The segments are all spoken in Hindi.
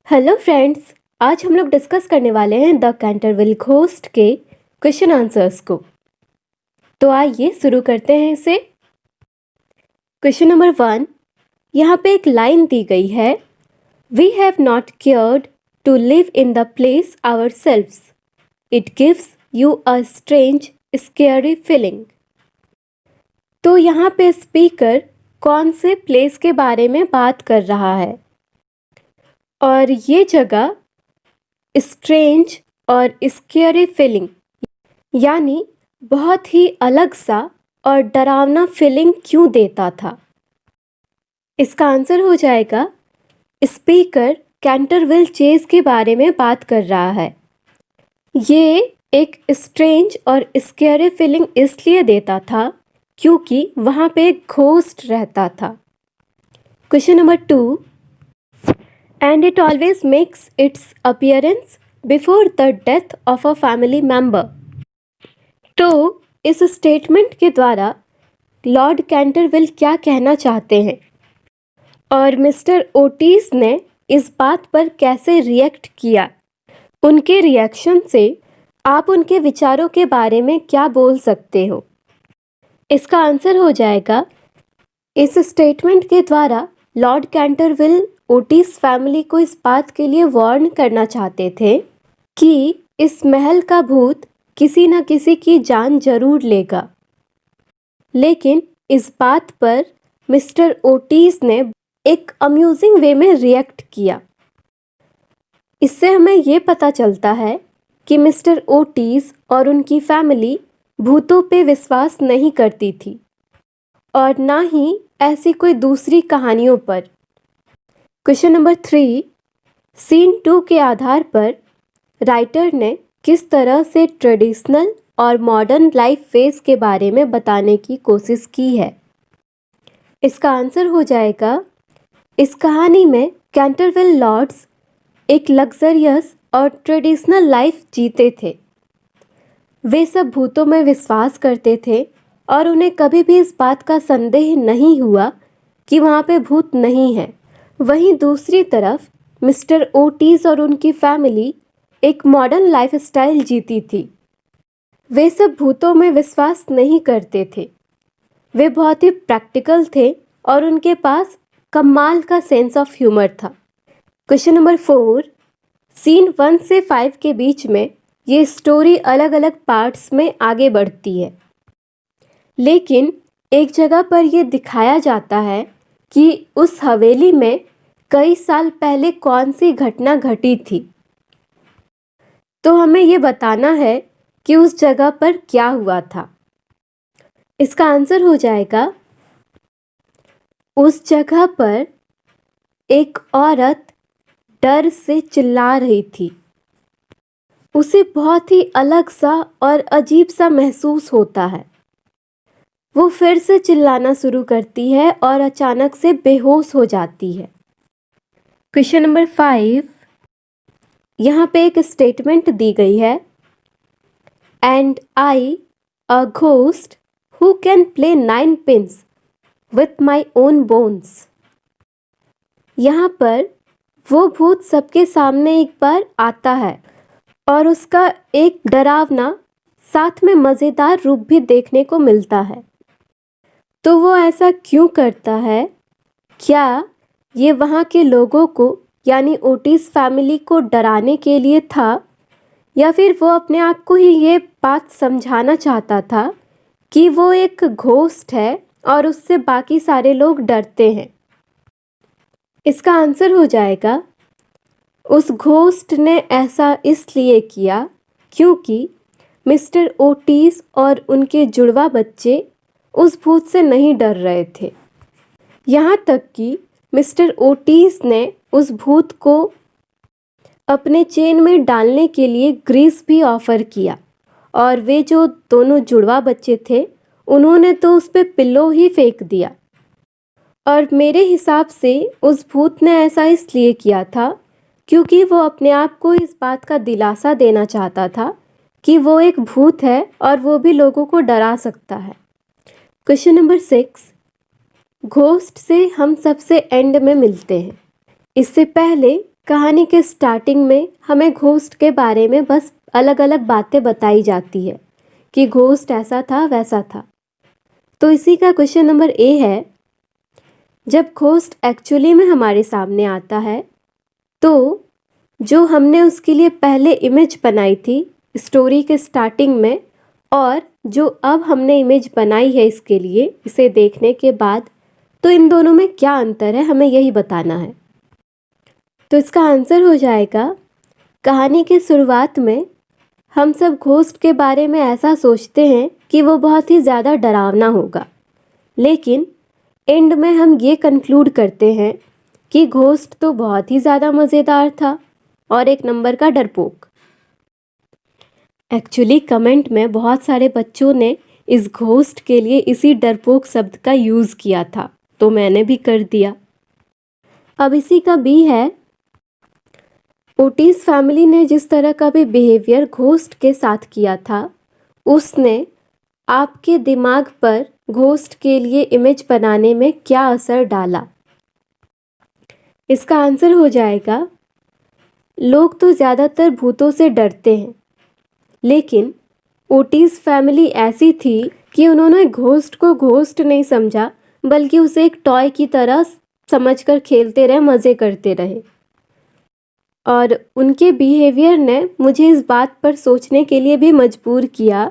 Hello friends. आज हम लोग डिस्कस करने वाले हैं द कैंटरविल घोस्ट के क्वेश्चन आंसर्स को। तो आइए शुरू करते हैं इसे। क्वेश्चन नंबर 1, यहाँ पे एक लाइन दी गई है, we have not cared to live in the place ourselves, it gives you a strange scary feeling. तो यहाँ पे स्पीकर कौन से प्लेस के बारे में बात कर रहा है, और ये जगह स्ट्रेंज और स्केरी फीलिंग यानी बहुत ही अलग सा और डरावना फीलिंग क्यों देता था। इसका आंसर हो जाएगा, स्पीकर कैंटरविल चेज के बारे में बात कर रहा है। ये एक स्ट्रेंज और स्केरी फीलिंग इसलिए देता था क्योंकि वहाँ पे एक घोस्ट रहता था। Question number 2, and it always makes its appearance before the death of a family member। तो इस स्टेटमेंट के द्वारा लॉर्ड कैंटरविल क्या कहना चाहते हैं और मिस्टर ओटिस ने इस बात पर कैसे रिएक्ट किया, उनके रिएक्शन से आप उनके विचारों के बारे में क्या बोल सकते हो। इसका आंसर हो जाएगा, इस स्टेटमेंट के द्वारा लॉर्ड कैंटरविल ओटिस फैमिली को इस बात के लिए वार्न करना चाहते थे कि इस महल का भूत किसी न किसी की जान जरूर लेगा। लेकिन इस बात पर मिस्टर ओटिस ने एक अम्यूजिंग वे में रिएक्ट किया। इससे हमें ये पता चलता है कि मिस्टर ओटिस और उनकी फैमिली भूतों पे विश्वास नहीं करती थी और ना ही ऐसी कोई दूसरी कहानियों पर। क्वेश्चन नंबर 3, सीन 2 के आधार पर राइटर ने किस तरह से ट्रेडिशनल और मॉडर्न लाइफ फेस के बारे में बताने की कोशिश की है। इसका आंसर हो जाएगा, इस कहानी में कैंटरविल लॉर्ड्स एक लग्जरियस और ट्रेडिशनल लाइफ जीते थे। वे सब भूतों में विश्वास करते थे और उन्हें कभी भी इस बात का संदेह नहीं हुआ कि वहाँ पे भूत नहीं है। वहीं दूसरी तरफ मिस्टर ओटिस और उनकी फैमिली एक मॉडर्न लाइफस्टाइल जीती थी। वे सब भूतों में विश्वास नहीं करते थे, वे बहुत ही प्रैक्टिकल थे और उनके पास कमाल का सेंस ऑफ ह्यूमर था। क्वेश्चन नंबर 4, सीन 1 से 5 के बीच में ये स्टोरी अलग अलग पार्ट्स में आगे बढ़ती है, लेकिन एक जगह पर यह दिखाया जाता है कि उस हवेली में कई साल पहले कौन सी घटना घटी थी। तो हमें ये बताना है कि उस जगह पर क्या हुआ था। इसका आंसर हो जाएगा, उस जगह पर एक औरत डर से चिल्ला रही थी। उसे बहुत ही अलग सा और अजीब सा महसूस होता है। वो फिर से चिल्लाना शुरू करती है और अचानक से बेहोश हो जाती है। क्वेश्चन नंबर 5, यहाँ पे एक स्टेटमेंट दी गई है, and I a ghost who can play 9 pins with my own bones. यहाँ पर वो भूत सबके सामने एक बार आता है और उसका एक डरावना साथ में मज़ेदार रूप भी देखने को मिलता है। तो वो ऐसा क्यों करता है? क्या ये वहाँ के लोगों को यानी ओटिस फैमिली को डराने के लिए था, या फिर वो अपने आप को ही ये बात समझाना चाहता था कि वो एक घोस्ट है और उससे बाकी सारे लोग डरते हैं। इसका आंसर हो जाएगा, उस घोस्ट ने ऐसा इसलिए किया क्योंकि मिस्टर ओटिस और उनके जुड़वा बच्चे उस भूत से नहीं डर रहे थे। यहाँ तक कि मिस्टर ओटिस ने उस भूत को अपने चेन में डालने के लिए ग्रीस भी ऑफर किया, और वे जो दोनों जुड़वा बच्चे थे उन्होंने तो उस पर पिल्लो ही फेंक दिया। और मेरे हिसाब से उस भूत ने ऐसा इसलिए किया था क्योंकि वो अपने आप को इस बात का दिलासा देना चाहता था कि वो एक भूत है और वो भी लोगों को डरा सकता है। क्वेश्चन नंबर 6, घोस्ट से हम सबसे एंड में मिलते हैं। इससे पहले कहानी के स्टार्टिंग में हमें घोस्ट के बारे में बस अलग अलग बातें बताई जाती है कि घोस्ट ऐसा था वैसा था। तो इसी का क्वेश्चन नंबर ए है, जब घोस्ट एक्चुअली में हमारे सामने आता है तो जो हमने उसके लिए पहले इमेज बनाई थी स्टोरी के स्टार्टिंग में, और जो अब हमने इमेज बनाई है इसके लिए इसे देखने के बाद, तो इन दोनों में क्या अंतर है, हमें यही बताना है। तो इसका आंसर हो जाएगा, कहानी के शुरुआत में हम सब घोस्ट के बारे में ऐसा सोचते हैं कि वो बहुत ही ज़्यादा डरावना होगा, लेकिन एंड में हम ये कंक्लूड करते हैं कि घोस्ट तो बहुत ही ज़्यादा मज़ेदार था और एक नंबर का डरपोक। एक्चुअली कमेंट में बहुत सारे बच्चों ने इस घोस्ट के लिए इसी डरपोक शब्द का यूज़ किया था, तो मैंने भी कर दिया। अब इसी का बी है, ओटिस फैमिली ने जिस तरह का भी बिहेवियर घोस्ट के साथ किया था उसने आपके दिमाग पर घोस्ट के लिए इमेज बनाने में क्या असर डाला। इसका आंसर हो जाएगा, लोग तो ज़्यादातर भूतों से डरते हैं, लेकिन ओटिस फैमिली ऐसी थी कि उन्होंने घोस्ट को घोस्ट नहीं समझा, बल्कि उसे एक टॉय की तरह समझकर खेलते रहे, मज़े करते रहे। और उनके बिहेवियर ने मुझे इस बात पर सोचने के लिए भी मजबूर किया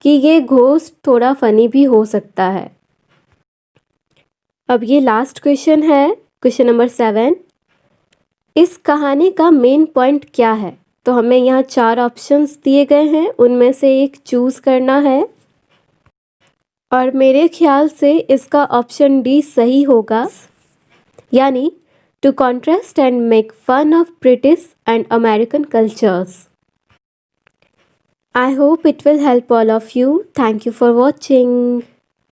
कि ये घोस्ट थोड़ा फनी भी हो सकता है। अब ये लास्ट क्वेश्चन है, क्वेश्चन नंबर 7। इस कहानी का मेन पॉइंट क्या है? तो हमें यहाँ 4 ऑप्शंस दिए गए हैं, उनमें से एक चूज़ करना है और मेरे ख्याल से इसका ऑप्शन डी सही होगा, यानी to contrast and make fun of British and American cultures. I hope it will help all of you. Thank you for watching.